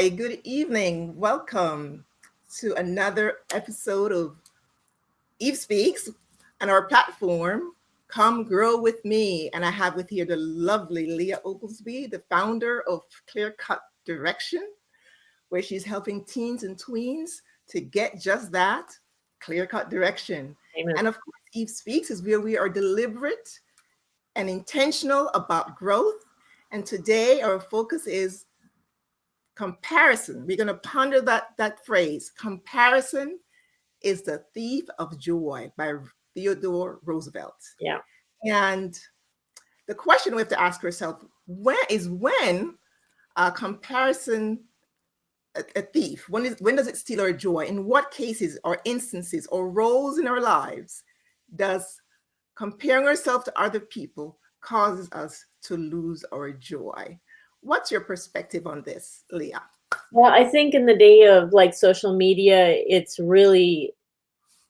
Hi, good evening. Welcome to another episode of Eve Speaks on our platform. Come Grow with Me. And I have with here the lovely Leah Oglesby, the founder of Clear Cut Direction, where she's helping teens and tweens to get just that clear cut direction. Amen. And of course, Eve Speaks is where we are deliberate and intentional about growth. And today our focus is comparison. We're going to ponder that phrase. Comparison is the thief of joy by Theodore Roosevelt. Yeah. And the question we have to ask ourselves, when comparison a thief? When does it steal our joy? In what cases or instances or roles in our lives does comparing ourselves to other people causes us to lose our joy? What's your perspective on this, Leah? Well, I think in the day of like social media, it's really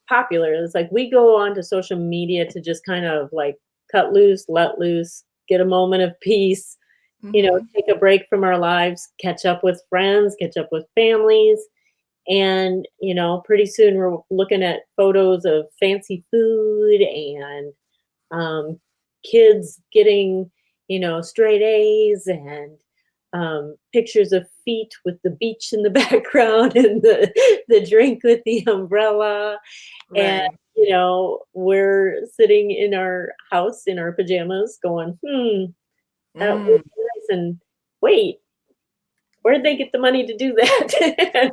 popular. It's like we go on to social media to just kind of like cut loose, let loose, get a moment of peace, Mm-hmm. take a break from our lives, catch up with friends, catch up with families. And, pretty soon we're looking at photos of fancy food and kids getting, straight A's and pictures of feet with the beach in the background and the drink with the umbrella. And, Right. we're sitting in our house in our pajamas going, that was Mm. nice. And wait, where'd they get the money to do that?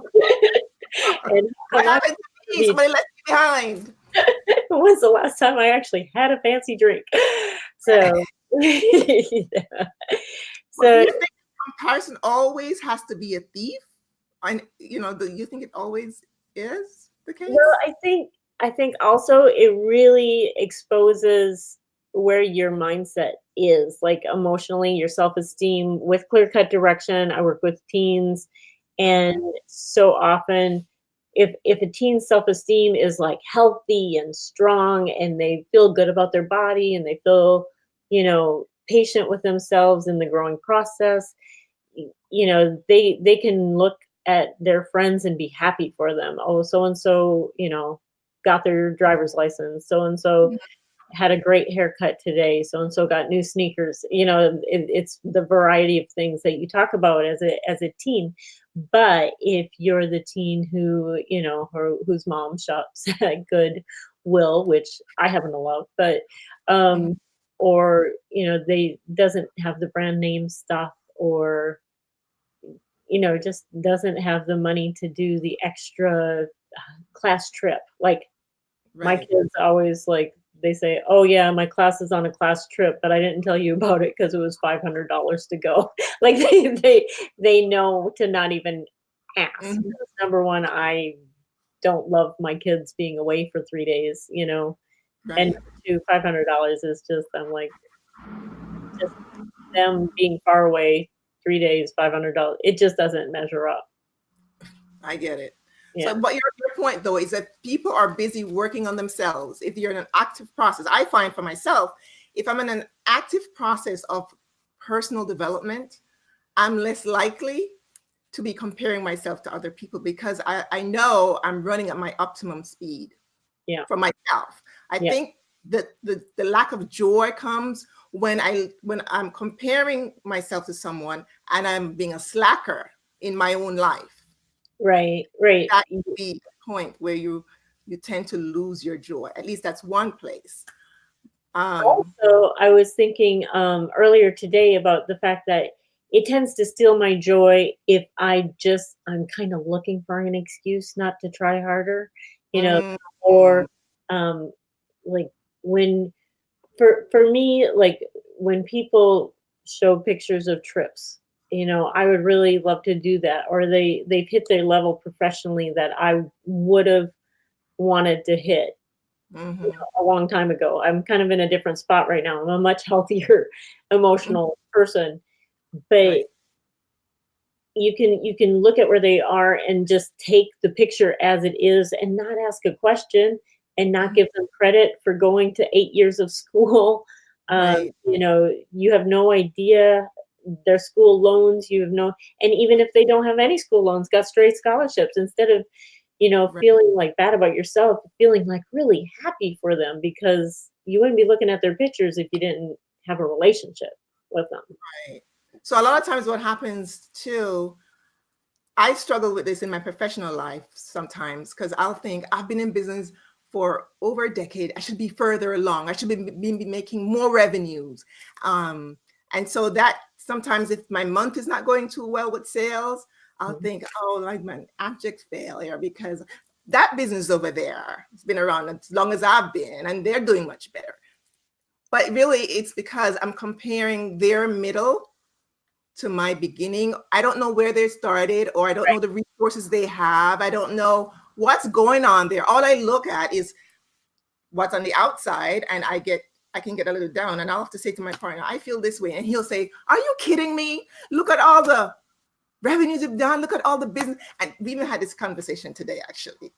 and how What come I happened to me? beach? Somebody left me behind. When was the last time I actually had a fancy drink? So, yeah. But do So you think comparison always has to be a thief? And do you think it always is the well, case? I think also it really exposes where your mindset is, like emotionally, your self-esteem with clear cut direction. I work with teens, and Mm-hmm. so often if a teen's self-esteem is like healthy and strong and they feel good about their body and they feel, patient with themselves in the growing process, they can look at their friends and be happy for them. Oh, so and so, got their driver's license. So and so had a great haircut today. So and so got new sneakers. It's the variety of things that you talk about as a teen. But if you're the teen who, whose mom shops at Goodwill, which I happen to love, but Mm-hmm. or they doesn't have the brand name stuff, or just doesn't have the money to do the extra class trip. Like my Right. kids always like they say, "Oh yeah, my class is on a class trip, but I didn't tell you about it because it was $500 to go." Like they know to not even ask. Mm-hmm. 'Cause number one, I don't love my kids being away for 3 days, and Right. number two, $500 is just I'm like just them being far away 3 days, $500. It just doesn't measure up. I get it. So, Yeah. but your point though is that people are busy working on themselves. If you're in an active process, I find for myself, if I'm in an active process of personal development, I'm less likely to be comparing myself to other people because I know I'm running at my optimum speed Yeah. for myself. I Yeah. think that the lack of joy comes when I'm comparing myself to someone and I'm being a slacker in my own life. Right. Right. That would be the point where you tend to lose your joy. At least that's one place. Um, Also, I was thinking earlier today about the fact that it tends to steal my joy if I'm kind of looking for an excuse not to try harder, you know, mm, or um, like when for me, like when people show pictures of trips, I would really love to do that, or they've hit their level professionally that I would have wanted to hit mhm, a long time ago. I'm kind of in a different spot right now. I'm a much healthier mm, emotional person, but right. you can look at where they are and just take the picture as it is and not ask a question and not Mhm, give them credit for going to 8 years of school. right. You have no idea. their school loans, you have no, and even if they don't have any school loans, got straight scholarships, instead of, Right. feeling like bad about yourself, feeling like really happy for them, because you wouldn't be looking at their pictures if you didn't have a relationship with them. Right. So a lot of times what happens too, I struggle with this in my professional life sometimes because I'll think I've been in business for over a decade. I should be further along. I should be making more revenues. Um, and so that sometimes if my month is not going too well with sales, I'll Mhm. think, oh, like my abject failure because that business over there has been around as long as I've been and they're doing much better. But really, it's because I'm comparing their middle to my beginning. I don't know where they started, or I don't know Right. the resources they have. I don't know what's going on there. All I look at is what's on the outside, and I can get a little down, and I'll have to say to my partner, I feel this way. And he'll say, are you kidding me? Look at all the revenues you've done. Look at all the business. And we even had this conversation today, actually.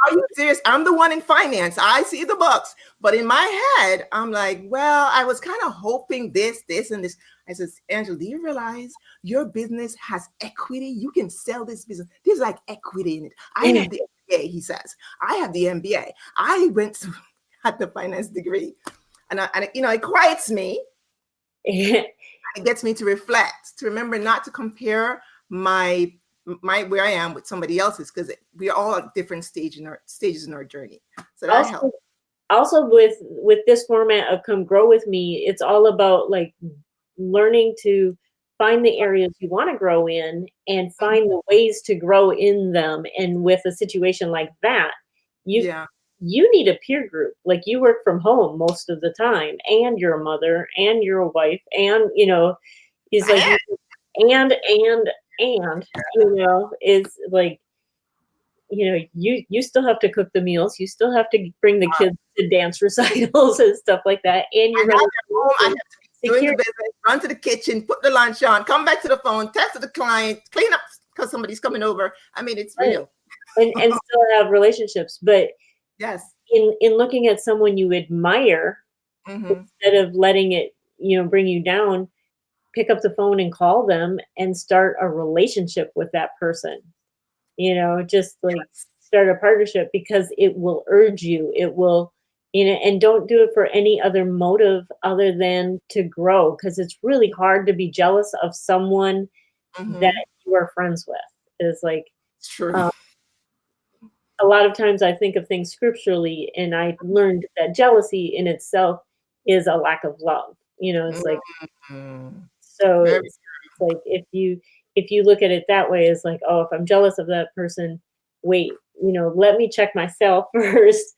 Are you serious? I'm the one in finance. I see the books. But in my head, I'm like, well, I was kind of hoping this, and this. I says, Angela, do you realize your business has equity? You can sell this business. There's like equity in it. I have the MBA, he says. I have the MBA. I went to had the finance degree. And it quiets me. It gets me to reflect, to remember not to compare my where I am with somebody else's, because we are all at different stages in our journey. So that helps. Also, with this format of Come Grow With Me, it's all about like learning to find the areas you want to grow in and find the ways to grow in them. And with a situation like that, you Yeah. you need a peer group. Like, you work from home most of the time, and you're a mother, and you're a wife, and it's like, and is like, you still have to cook the meals, you still have to bring the kids to dance recitals and stuff like that, and I you're got running there home. I have to be doing the security. business, run to the kitchen, put the lunch on, come back to the phone, text to the client, clean up because somebody's coming over. I mean, it's Right. real. And still have relationships. But Yes. in looking at someone you admire, Hmm. instead of letting it, bring you down, pick up the phone and call them and start a relationship with that person. Just like Yes. start a partnership, because it will urge you. It will, and don't do it for any other motive other than to grow, because it's really hard to be jealous of someone that Hmm. you are friends with. Is like, It's true. um, a lot of times I think of things scripturally, and I learned that jealousy in itself is a lack of love. It's like, Mhm. so Very. it's like, if you look at it that way, it's like, oh, if I'm jealous of that person, wait, let me check myself first,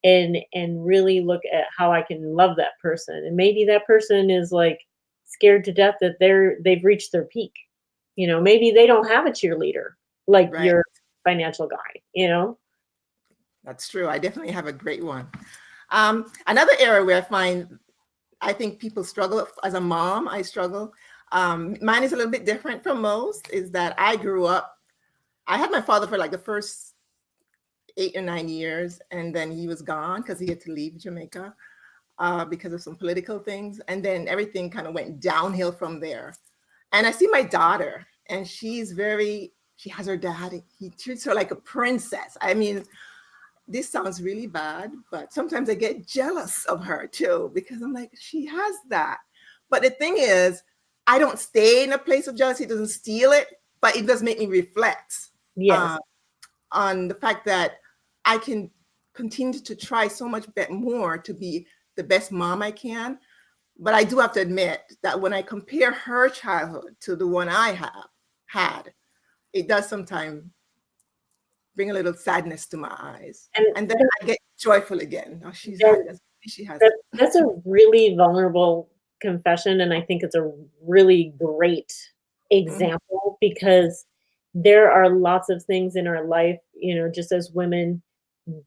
and really look at how I can love that person. And maybe that person is like scared to death that they've reached their peak. Maybe they don't have a cheerleader like Right. your financial guy. That's true. I definitely have a great one. Another area where I think people struggle as a mom. I struggle. Mine is a little bit different from most. Is that I grew up. I had my father for like the first 8 or 9 years, and then he was gone because he had to leave Jamaica because of some political things, and then everything kind of went downhill from there. And I see my daughter, and she has her dad. He treats her like a princess. I mean, this sounds really bad, but sometimes I get jealous of her too, because I'm like, she has that. But the thing is, I don't stay in a place of jealousy. It doesn't steal it, but it does make me reflect Yes. uh, on the fact that I can continue to try so much more to be the best mom I can. But I do have to admit that when I compare her childhood to the one I have had, it does sometimes bring a little sadness to my eyes. And And then I get joyful again. Oh, that, she has that it. that's a really vulnerable confession, and I think it's a really great Mhm. example, because there are lots of things in our life, just as women,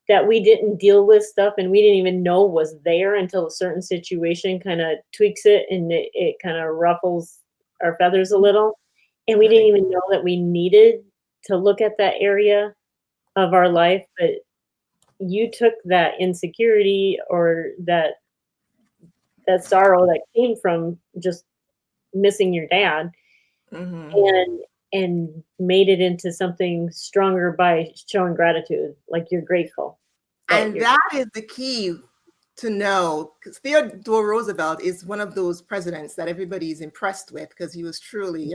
that we didn't deal with stuff, and we didn't even know was there until a certain situation kind of tweaks it, and it kind of ruffles our feathers a little, and we didn't Right. even know that we needed to look at that area of our life. But you took that insecurity, or that sorrow that came from just missing your dad, Hmm. and made it into something stronger by showing gratitude, like you're grateful that And you're. that is the key to know, because Theodore Roosevelt is one of those presidents that everybody is impressed with because he was truly,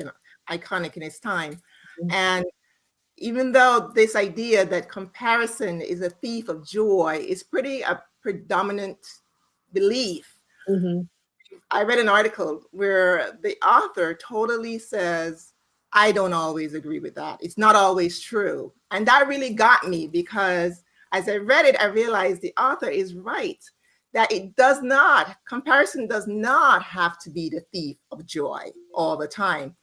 iconic in his time. And even though this idea that comparison is a thief of joy is pretty a predominant belief, Mhm. I read an article where the author totally says, I don't always agree with that. It's not always true. And that really got me because as I read it, I realized the author is right that comparison does not have to be the thief of joy all the time,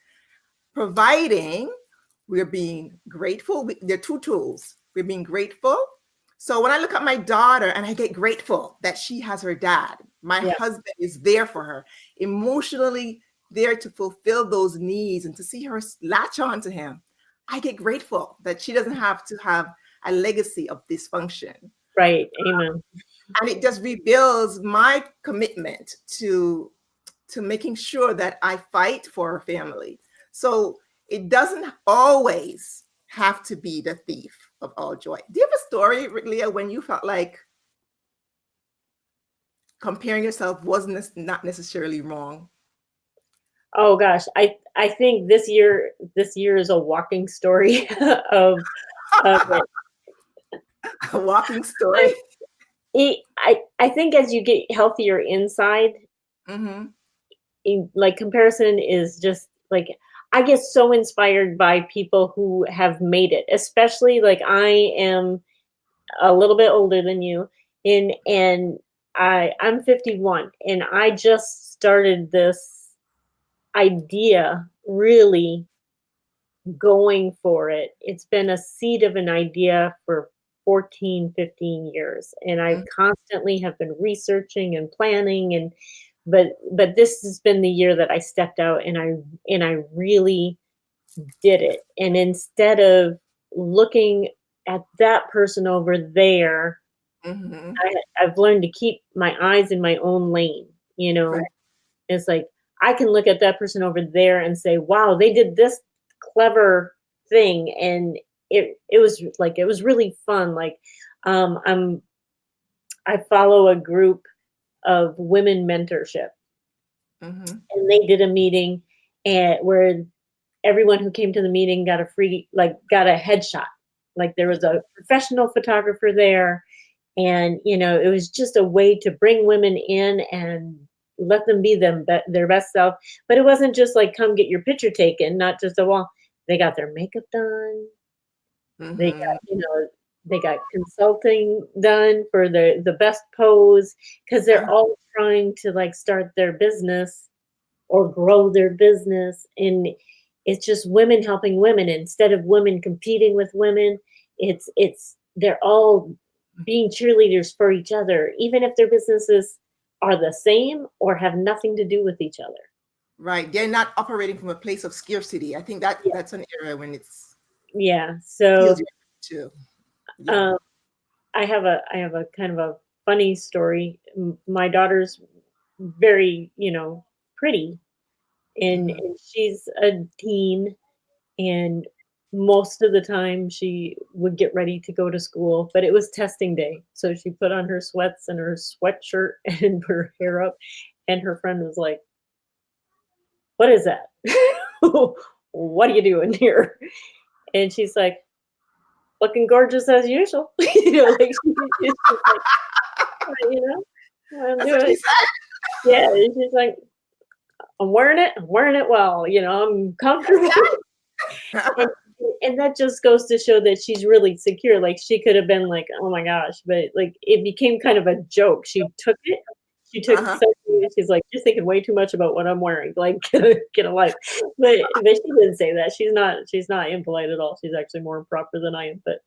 providing we're being grateful. There are two tools. We're being grateful. So when I look at my daughter and I get grateful that she has her dad, my Yeah, husband is there for her, emotionally there to fulfill those needs and to see her latch on to him, I get grateful that she doesn't have to have a legacy of dysfunction. right. Amen. And it just rebuilds my commitment to making sure that I fight for our family. So it doesn't always have to be the thief of all joy. Do you have a story, Leah, when you felt like comparing yourself wasn't not necessarily wrong? Oh gosh, I think this year is a walking story of it. A walking Um, story? I think as you get healthier inside, Mm-hmm. like comparison is just like, I get so inspired by people who have made it, especially like I am a little bit older than you, and I'm 51, and I just started this idea really going for it. It's been a seed of an idea for 14, 15 years, and I constantly have been researching and planning, and but this has been the year that I stepped out and I really did it. And instead of looking at that person over there, Mm-hmm. I've learned to keep my eyes in my own lane, you Right. know? It's like I can look at that person over there and say, "Wow, they did this clever thing," and it was really fun. Like, I'm I follow a group of women mentorship, Mm-hmm. and they did a meeting and where everyone who came to the meeting got a free, like, got a headshot. Like there was a professional photographer there, and it was just a way to bring women in and let them be their best self. But it wasn't just like come get your picture taken, not just a wall. They got their makeup done. They got, Mm-hmm. they got consulting done for the best pose, because they're all trying to like start their business or grow their business. And it's just women helping women instead of women competing with women. It's they're all being cheerleaders for each other, even if their businesses are the same or have nothing to do with each other. Right. They're not operating from a place of scarcity. I think that Yeah. that's an area when it's Yeah. feels So you too. Yeah. um, I have a kind of a funny story. My daughter's very, pretty, and Mm-hmm. she's a teen, and most of the time she would get ready to go to school, but it was testing day. So she put on her sweats and her sweatshirt and her hair up, and her friend was like, "What is that? What are you doing here?" And she's like, "Looking gorgeous as usual." Like she's just like, you know, I'm That's what doing she it. Yeah, and she's like, I'm wearing it well, I'm comfortable. said. And that just goes to show that she's really secure. Like, she could have been like, "Oh my gosh," but, like, it became kind of a joke. She took it Uh-huh. so serious. She's like, "You're thinking way too much about what I'm wearing. Like, get a life." But she didn't say that. She's not impolite at all. She's actually more proper than I am. But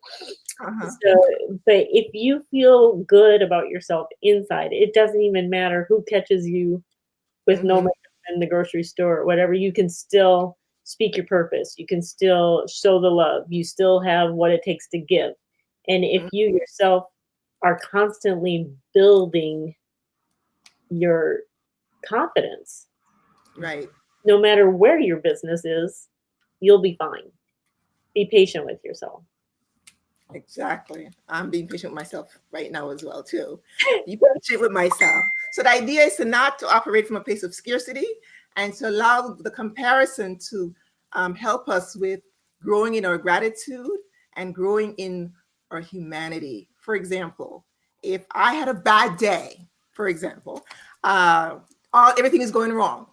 Uh-huh. so but if you feel good about yourself inside, it doesn't even matter who catches you with no Mm-hmm. makeup in the grocery store or whatever. You can still speak your purpose. You can still show the love. You still have what it takes to give. And if you yourself are constantly building your confidence, Right. no matter where your business is, you'll be fine. Be patient with yourself. Exactly. I'm being patient with myself right now as well, too. Be patient with myself. So the idea is to not to operate from a place of scarcity and to allow the comparison to help us with growing in our gratitude and growing in our humanity. For example, if I had a bad day, for example, everything is going wrong,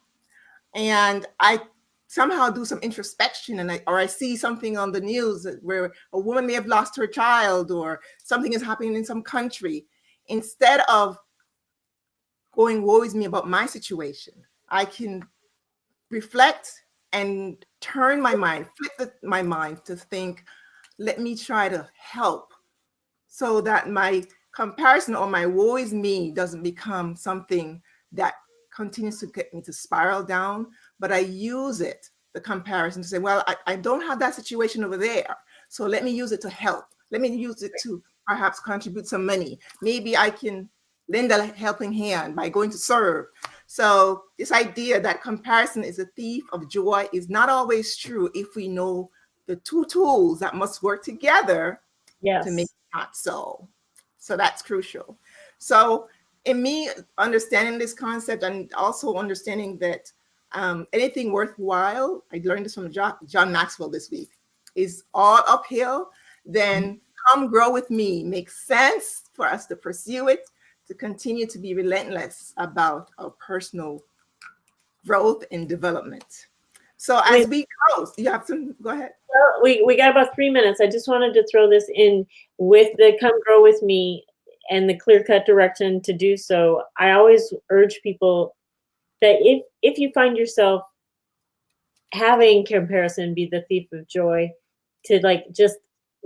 and I somehow do some introspection, and I see something on the news where a woman may have lost her child or something is happening in some country, instead of going woe is me about my situation, I can reflect and turn my mind, my mind to think, let me try to help, so that my comparison or my woe is me doesn't become something that continues to get me to spiral down. But I use it, the comparison, to say, well, I don't have that situation over there, so let me use it to help. Let me use it to perhaps contribute some money. Maybe I can lend a helping hand by going to serve. So this idea that comparison is a thief of joy is not always true if we know the two tools that must work together to make Yes. it not so. So that's crucial. So in me understanding this concept and also understanding that anything worthwhile, I learned this from John Maxwell this week, is all uphill, then come grow with me. Makes sense for us to pursue it, to continue to be relentless about our personal growth and development. So as Wait, we close, you have to go ahead. well, we got about 3 minutes. I just wanted to throw this in with the come grow with me and the clear cut direction to do so. I always urge people that if you find yourself having comparison be the thief of joy, to like just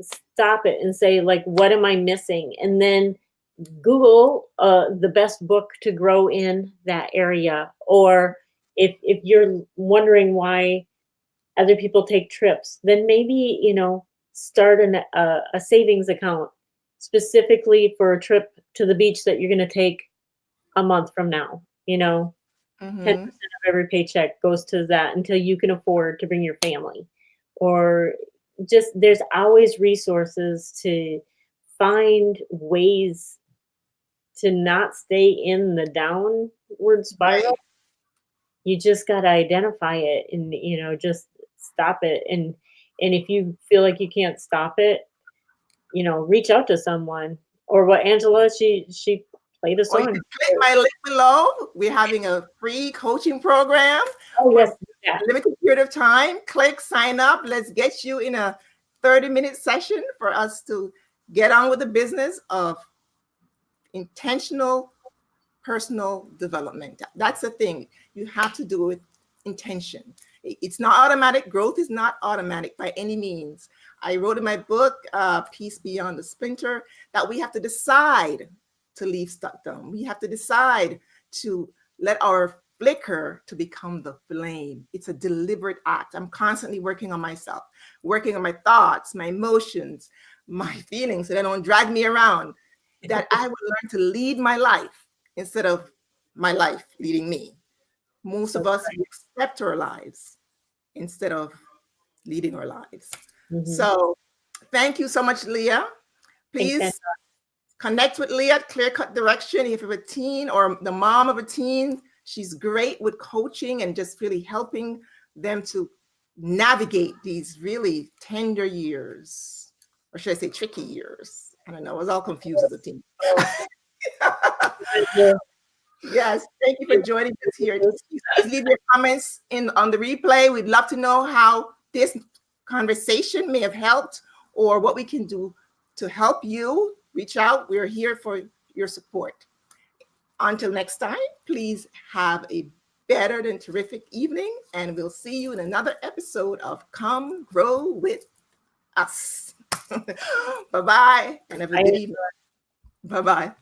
stop it and say, like, what am I missing? And then Google the best book to grow in that area. Or if you're wondering why other people take trips, then maybe, start a savings account specifically for a trip to the beach that you're going to take a month from now. 10% Mm-hmm. of every paycheck goes to that until you can afford to bring your family. Or just, there's always resources to find ways to not stay in the downward spiral. Right. You just got to identify it and, just stop it. And if you feel like you can't stop it, reach out to someone. Or what Angela, she played a Or you song. can click my link below. We're having a free coaching program Oh, for yes. a Yeah. limited period of time. Click sign up. Let's get you in a 30-minute session for us to get on with the business of intentional personal development. That's the thing. You have to do it with intention. It's not automatic. Growth is not automatic by any means. I wrote in my book, Peace Beyond the Splinter, that we have to decide to leave stuckdom. We have to decide to let our flicker to become the flame. It's a deliberate act. I'm constantly working on myself, working on my thoughts, my emotions, my feelings, so they don't drag me around, that I would learn to lead my life instead of my life leading me. Most of That's us accept our lives instead of leading our lives. right. So thank you so much, Leah. Thanks, Please connect with Leah at Clear Cut Direction. If you're a teen or the mom of a teen, she's great with coaching and just really helping them to navigate these really tender years, or should I say tricky years? I don't know. I was all confused as a teen. Angela. Yes, thank you for joining us here. Please leave your comments on the replay. We'd love to know how this conversation may have helped, or what we can do to help you. Reach out. We're here for your support. Until next time, please have a better than terrific evening, and we'll see you in another episode of Come Grow with Us. Bye-bye, and have a good evening. Bye-bye.